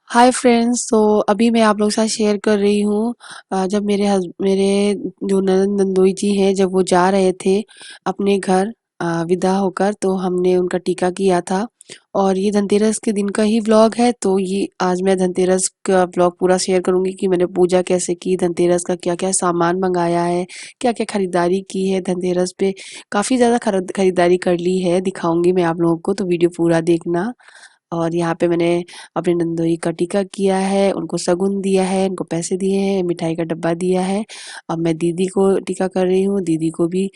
Hi friends. तो अभी मैं आप लोगों के साथ शेयर कर रही हूँ जब मेरे जो ननद नंदोई जी हैं, जब वो जा रहे थे अपने घर विदा होकर, तो हमने उनका टीका किया था। और ये धनतेरस के दिन का ही व्लॉग है, तो ये आज मैं धनतेरस का व्लॉग पूरा शेयर करूंगी कि मैंने पूजा कैसे की, धनतेरस का क्या क्या सामान मंगाया है, क्या क्या खरीदारी की है धनतेरस पे। काफ़ी ज़्यादा खरीदारी कर ली है, दिखाऊंगी मैं आप लोगों को, तो वीडियो पूरा देखना। और यहाँ पे मैंने अपने नंदोई का टीका किया है, उनको शगुन दिया है, उनको पैसे दिए हैं, मिठाई का डब्बा दिया है। अब मैं दीदी को टीका कर रही हूँ, दीदी को भी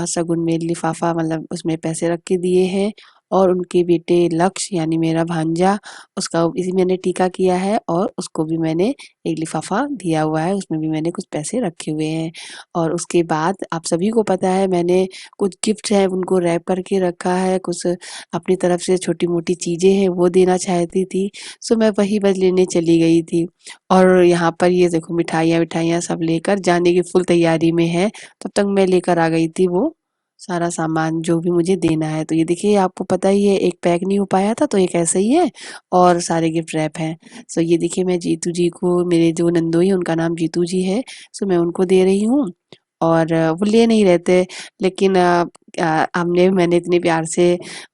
शगुन में लिफाफा, मतलब उसमें पैसे रख के दिए हैं। और उनके बेटे लक्ष्य यानी मेरा भांजा, उसका इसी मैंने टीका किया है, और उसको भी मैंने एक लिफाफा दिया हुआ है, उसमें भी मैंने कुछ पैसे रखे हुए हैं। और उसके बाद आप सभी को पता है, मैंने कुछ गिफ्ट है उनको रैप करके रखा है, कुछ अपनी तरफ से छोटी-मोटी चीज़ें हैं वो देना चाहती थी, सो मैं वही बस लेने चली गई थी। और यहाँ पर ये देखो मिठाइयाँ-विठाइयाँ सब लेकर जाने की फुल तैयारी में है, तब तक मैं लेकर आ गई थी वो सारा सामान जो भी मुझे देना है। तो ये देखिए, आपको पता ही है एक पैक नहीं हो पाया था, तो एक ऐसे ही है और सारे गिफ्ट रैप हैं। सो ये देखिए, मैं जीतू जी को, मेरे जो नंदोई है उनका नाम जीतू जी है, सो मैं उनको दे रही हूँ। और वो ले नहीं रहे थे, लेकिन मैंने इतने प्यार से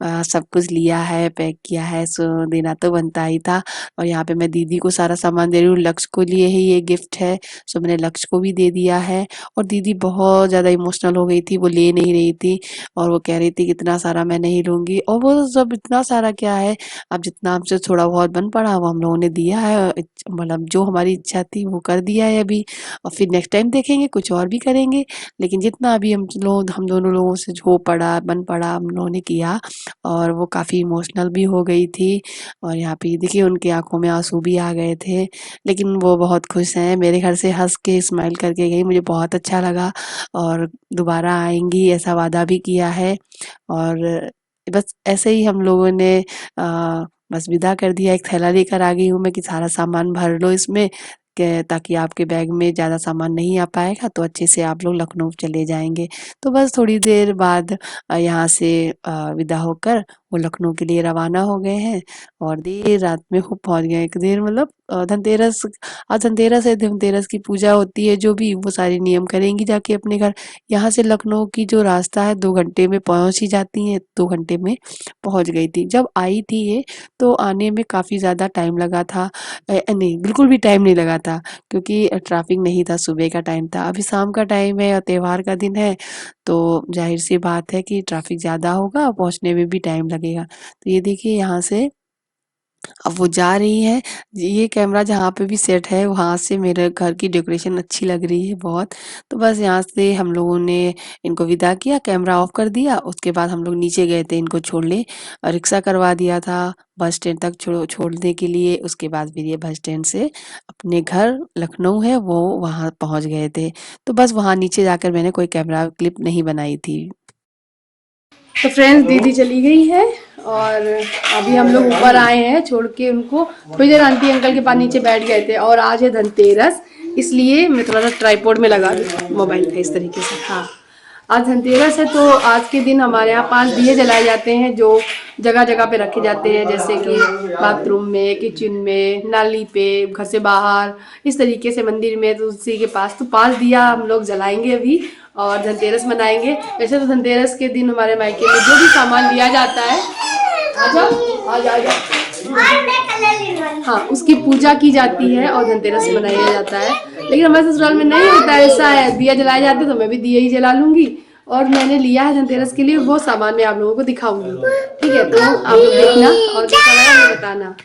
सब कुछ लिया है, पैक किया है, सो देना तो बनता ही था। और यहाँ पे मैं दीदी को सारा सामान दे रही हूँ, लक्ष्य को लिए ही ये गिफ्ट है, सो मैंने लक्ष्य को भी दे दिया है। और दीदी बहुत ज़्यादा इमोशनल हो गई थी, वो ले नहीं रही थी, और वो कह रही थी कि इतना सारा मैं नहीं लूँगी। और वो सब इतना सारा क्या है, अब जितना हमसे थोड़ा बहुत बन पड़ा वो हम लोगों ने दिया है, मतलब जो हमारी इच्छा थी वो कर दिया है अभी। और फिर नेक्स्ट टाइम देखेंगे, कुछ और भी करेंगे। लेकिन जितना अभी हम दोनों लोगों से जो पड़ा बन पड़ा हम लोगों ने किया। और वो काफ़ी इमोशनल भी हो गई थी। और यहाँ पे देखिए, उनकी आंखों में आंसू भी आ गए थे, लेकिन वो बहुत खुश हैं, मेरे घर से हंस के स्माइल करके गई, मुझे बहुत अच्छा लगा। और दोबारा आएंगी ऐसा वादा भी किया है। और बस ऐसे ही हम लोगों ने बस विदा कर दिया। एक थैला लेकर आ गई हूँ मैं कि सारा सामान भर लो इसमें, ताकि आपके बैग में ज़्यादा सामान नहीं आ पाएगा, तो अच्छे से आप लोग लखनऊ चले जाएंगे। तो बस थोड़ी देर बाद यहाँ से विदा होकर वो लखनऊ के लिए रवाना हो गए हैं। और देर रात में खूब पहुँच गए, एक देर मतलब धनतेरस, आज धनतेरस है, धनतेरस की पूजा होती है जो भी, वो सारे नियम करेंगी जाके अपने घर। यहाँ से लखनऊ की जो रास्ता है 2 घंटे में पहुँच ही जाती हैं, 2 घंटे में पहुँच गई थी। जब आई थी ये, तो आने में काफ़ी ज़्यादा टाइम लगा था। नहीं, बिल्कुल भी टाइम नहीं लगा था, क्योंकि ट्रैफिक नहीं था, सुबह का टाइम था। अभी शाम का टाइम है और त्योहार का दिन है, तो ज़ाहिर सी बात है कि ट्रैफिक ज़्यादा होगा, पहुँचने में भी टाइम लगेगा। तो ये देखिए, यहाँ से अब वो जा रही है। ये कैमरा जहाँ पे भी सेट है वहाँ से मेरे घर की डेकोरेशन अच्छी लग रही है बहुत। तो बस यहाँ से हम लोगों ने इनको विदा किया, कैमरा ऑफ कर दिया, उसके बाद हम लोग नीचे गए थे इनको छोड़ने। रिक्शा करवा दिया था बस स्टैंड तक छोड़ने के लिए। उसके बाद फिर ये बस स्टैंड से अपने घर लखनऊ है वो वहाँ पहुँच गए थे। तो बस वहाँ नीचे जाकर मैंने कोई कैमरा क्लिप नहीं बनाई थी। तो फ्रेंड्स, दीदी चली गई है, और अभी हम लोग ऊपर आए हैं छोड़ के उनको। थोड़ी देर आंटी अंकल के पास नीचे बैठ गए थे, और आज है धनतेरस, इसलिए मैं थोड़ा सा ट्राइपॉड में लगा दूँ मोबाइल था इस तरीके से। हाँ, आज धनतेरस है, तो आज के दिन हमारे यहाँ 5 दिए जलाए जाते हैं, जो जगह जगह पे रखे जाते हैं, जैसे कि बाथरूम में, किचन में, नाली पे, घर से बाहर, इस तरीके से मंदिर में, तुलसी के पास। तो 5 दिया हम लोग जलाएंगे अभी, और धनतेरस मनाएंगे। वैसे तो धनतेरस के दिन हमारे मायके में जो भी सामान लिया जाता है, आजा आजा आजा, हाँ, उसकी पूजा की जाती है और धनतेरस मनाया जाता है। लेकिन हमारे ससुराल में नहीं होता है, ऐसा है दिया जलाए जाते, तो मैं भी दिया ही जला लूंगी। और मैंने लिया है धनतेरस के लिए वो सामान, मैं आप लोगों को दिखाऊंगी, ठीक है? तो आप लोग देखना और कैसा लगा मुझे बताना।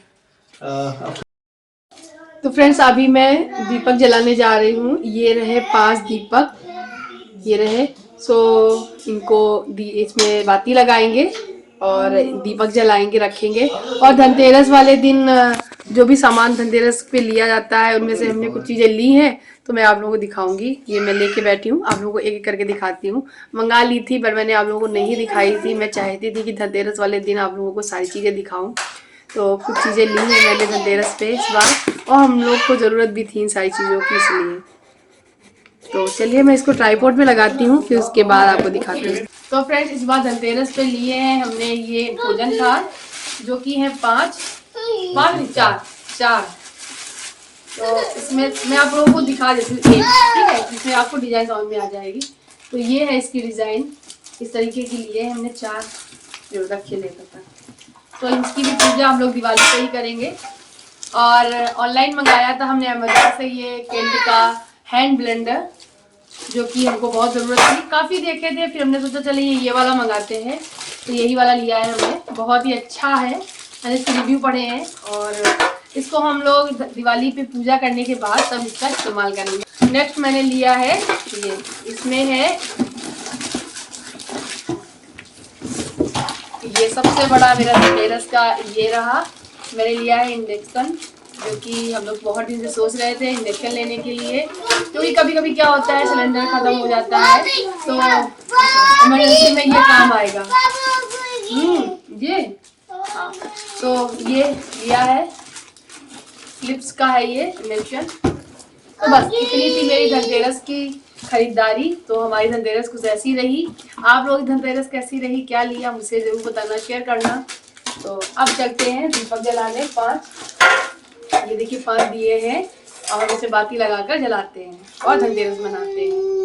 तो फ्रेंड्स, अभी मैं दीपक जलाने जा रही हूँ। ये रहे 5 दीपक, ये रहे। सो इनको इसमें बाती लगाएंगे और दीपक जलाएंगे, रखेंगे। और धनतेरस वाले दिन जो भी सामान धनतेरस पे लिया जाता है, उनमें से हमने कुछ चीज़ें ली हैं, तो मैं आप लोगों को दिखाऊंगी। ये मैं लेके बैठी हूँ, आप लोगों को एक एक करके दिखाती हूँ। मंगा ली थी, पर मैंने आप लोगों को नहीं दिखाई थी। मैं चाहती थी कि धनतेरस वाले दिन आप लोगों को सारी चीज़ें दिखाऊँ, तो कुछ चीज़ें ली हैं मैंने धनतेरस पे इस बार, और हम लोग को ज़रूरत भी थी इन सारी चीज़ों की, इसलिए। तो चलिए मैं इसको ट्राइपॉड में लगाती हूँ, फिर उसके बाद आपको दिखाती हूँ। तो फ्रेंड्स, इस बार धनतेरस पे लिए हैं हमने ये भोजन थाल, जो कि है 5 5 नहीं 4 4 तो इसमें मैं आप लोगों को दिखा देती हूँ एक, ठीक है, इसमें आपको डिजाइन समझ में आ जाएगी। तो ये है इसकी डिजाइन, इस तरीके की लिए हमने 4 जो रखे लेकर तक। तो इसकी भी पूजा हम लोग दिवाली पे ही करेंगे। और ऑनलाइन मंगाया था हमने अमेजोन से ये केंट का हैंड ब्लेंडर, जो कि हमको बहुत ज़रूरत थी। काफ़ी देखे थे, फिर हमने सोचा चलिए ये वाला मंगाते हैं, तो यही वाला लिया है हमने। बहुत ही अच्छा है, मैंने इसके रिव्यू पढ़े हैं और इसको हम लोग दिवाली पे पूजा करने के बाद तब इसका इस्तेमाल करेंगे। नेक्स्ट मैंने लिया है ये, इसमें है ये सबसे बड़ा मेरा धनतेरस का ये रहा। मैंने लिया है इंडक्शन, जो कि हम लोग बहुत दिन से सोच रहे थे इंडक्शन लेने के लिए, क्योंकि कभी कभी क्या होता है सिलेंडर खत्म हो जाता है, तो इमरजेंसी में ये काम आएगा। ये हाँ, तो ये लिया है, फिलिप्स का है ये इंडक्शन। तो बस इतनी थी मेरी धनतेरस की खरीदारी। तो हमारी धनतेरस कुछ ऐसी रही। आप लोग धनतेरस कैसी रही, क्या लिया, मुझे जरूर बताना, शेयर करना। तो अब चलते हैं दीपक जलाने। 5 ये देखिए 5 दिए हैं और इसे बाती लगाकर जलाते हैं और धनतेरस मनाते हैं।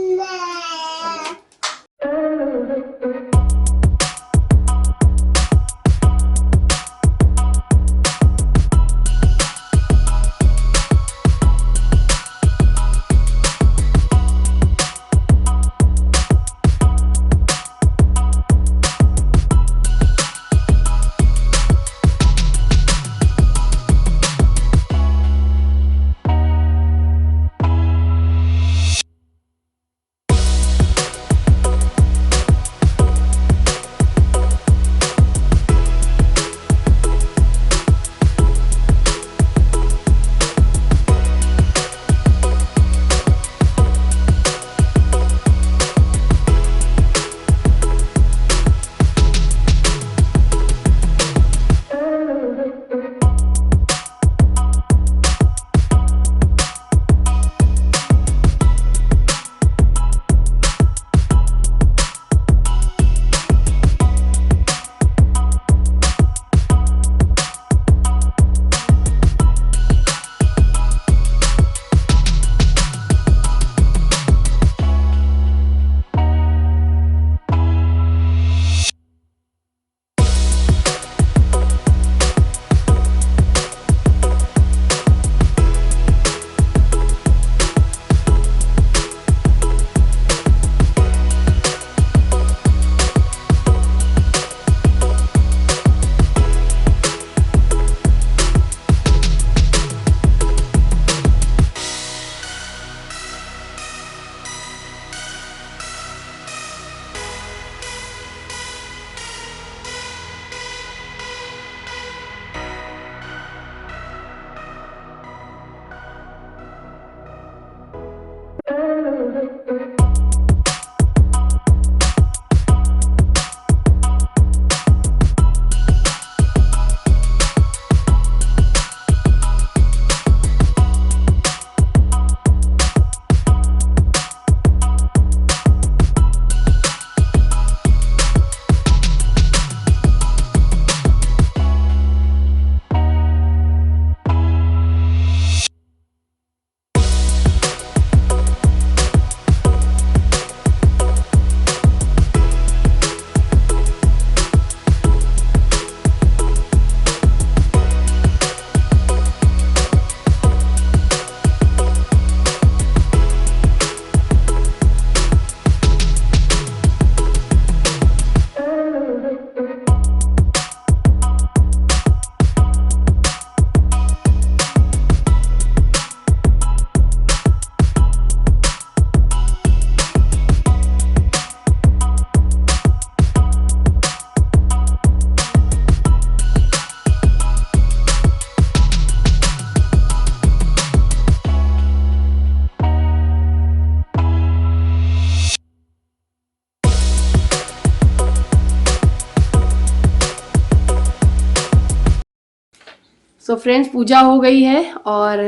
सो फ्रेंड्स, पूजा हो गई है और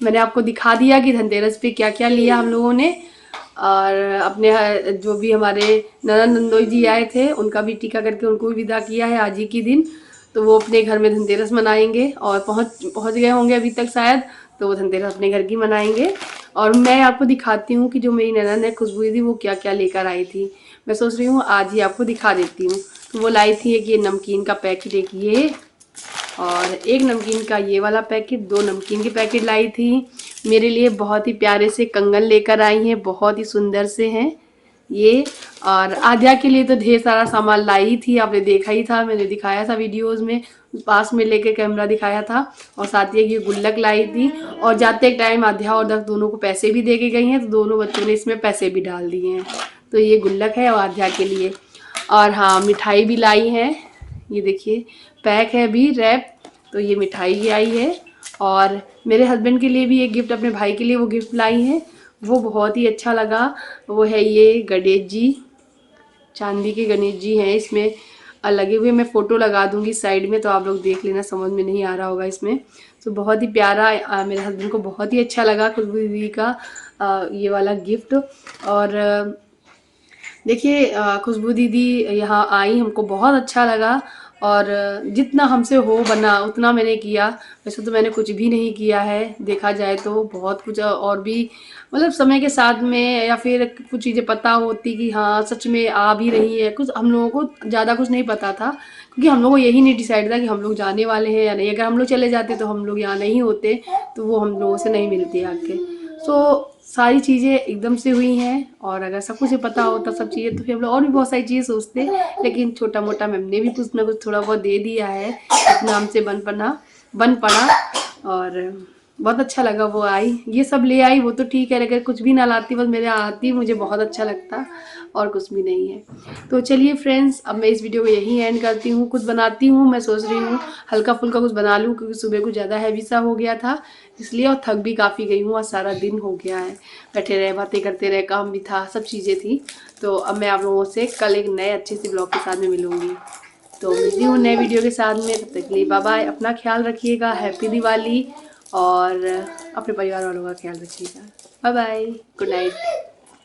मैंने आपको दिखा दिया कि धनतेरस पे क्या क्या लिया हम लोगों ने। और अपने जो भी हमारे ननद नंदोई जी आए थे उनका भी टीका करके उनको भी विदा किया है आज ही के दिन। तो वो अपने घर में धनतेरस मनाएंगे और पहुँच गए होंगे अभी तक शायद, तो वो धनतेरस अपने घर की मनाएंगे। और मैं आपको दिखाती हूँ कि जो मेरी ननद है खुशबू दीदी वो क्या क्या लेकर आई थी। मैं सोच रही हूँ आज ही आपको दिखा देती हूँ। तो वो लाई थी एक ये नमकीन का पैकेट, एक ये, और एक नमकीन का ये वाला पैकेट, 2 नमकीन के पैकेट लाई थी। मेरे लिए बहुत ही प्यारे से कंगन लेकर आई हैं, बहुत ही सुंदर से हैं ये। और आद्या के लिए तो ढेर सारा सामान लाई थी, आपने देखा ही था, मैंने दिखाया था वीडियोस में, पास में लेके कैमरा दिखाया था। और साथ ही ये गुल्लक लाई थी। और जाते टाइम आद्या और दक्ष दोनों को पैसे भी दे के गई हैं, तो दोनों बच्चों ने इसमें पैसे भी डाल दिए हैं। तो ये गुल्लक है और आद्या के लिए। और हाँ, मिठाई भी लाई है, ये देखिए पैक है अभी रैप, तो ये मिठाई आई है। और मेरे हस्बैंड के लिए भी एक गिफ्ट, अपने भाई के लिए वो गिफ्ट लाई है, वो बहुत ही अच्छा लगा। वो है ये गणेश जी, चांदी के गणेश जी हैं इसमें लगे हुए। मैं फ़ोटो लगा दूंगी साइड में, तो आप लोग देख लेना, समझ में नहीं आ रहा होगा इसमें। तो बहुत ही प्यारा, मेरे हस्बैंड को बहुत ही अच्छा लगा खुशबू दीदी का ये वाला गिफ्ट। और देखिए खुशबू दीदी यहाँ आई, हमको बहुत अच्छा लगा। और जितना हमसे हो बना उतना मैंने किया। वैसे तो मैंने कुछ भी नहीं किया है, देखा जाए तो बहुत कुछ और भी, मतलब समय के साथ में या फिर कुछ चीज़ें पता होती कि हाँ सच में आ भी रही है। कुछ हम लोगों को ज़्यादा कुछ नहीं पता था, क्योंकि हम लोगों को यही नहीं डिसाइड था कि हम लोग जाने वाले हैं या नहीं। अगर हम लोग चले जाते तो हम लोग यहाँ नहीं होते, तो वो हम लोगों से नहीं मिलती आके। सो सारी चीज़ें एकदम से हुई हैं। और अगर सब कुछ पता होता सब चीज़ें, तो फिर हम लोग और भी बहुत सारी चीज़ें सोचते। लेकिन छोटा मोटा मैंने भी कुछ ना कुछ थोड़ा बहुत दे दिया है, अपने नाम से बन पड़ा। और बहुत अच्छा लगा वो आई, ये सब ले आई, वो तो ठीक है। अगर कुछ भी ना लाती, बस मेरे आती, मुझे बहुत अच्छा लगता, और कुछ भी नहीं है। तो चलिए फ्रेंड्स, अब मैं इस वीडियो को यहीं एंड करती हूँ। कुछ बनाती हूँ, मैं सोच रही हूँ हल्का फुल्का कुछ बना लूँ, क्योंकि सुबह कुछ ज़्यादा हैवी सा हो गया था इसलिए, और थक भी काफ़ी गई हूँ, और सारा दिन हो गया है, बैठे रहे, बातें करते रहे, काम भी था, सब चीज़ें थी। तो अब मैं आप लोगों से कल एक नए अच्छे से ब्लॉग के साथ में मिलूँगी। तो मिलती हूँ नए वीडियो के साथ में, तब तक के लिए बाय बाय। अपना ख्याल रखिएगा, हैप्पी दिवाली, और अपने परिवार वालों का ख्याल रखिएगा। Bye bye, good night.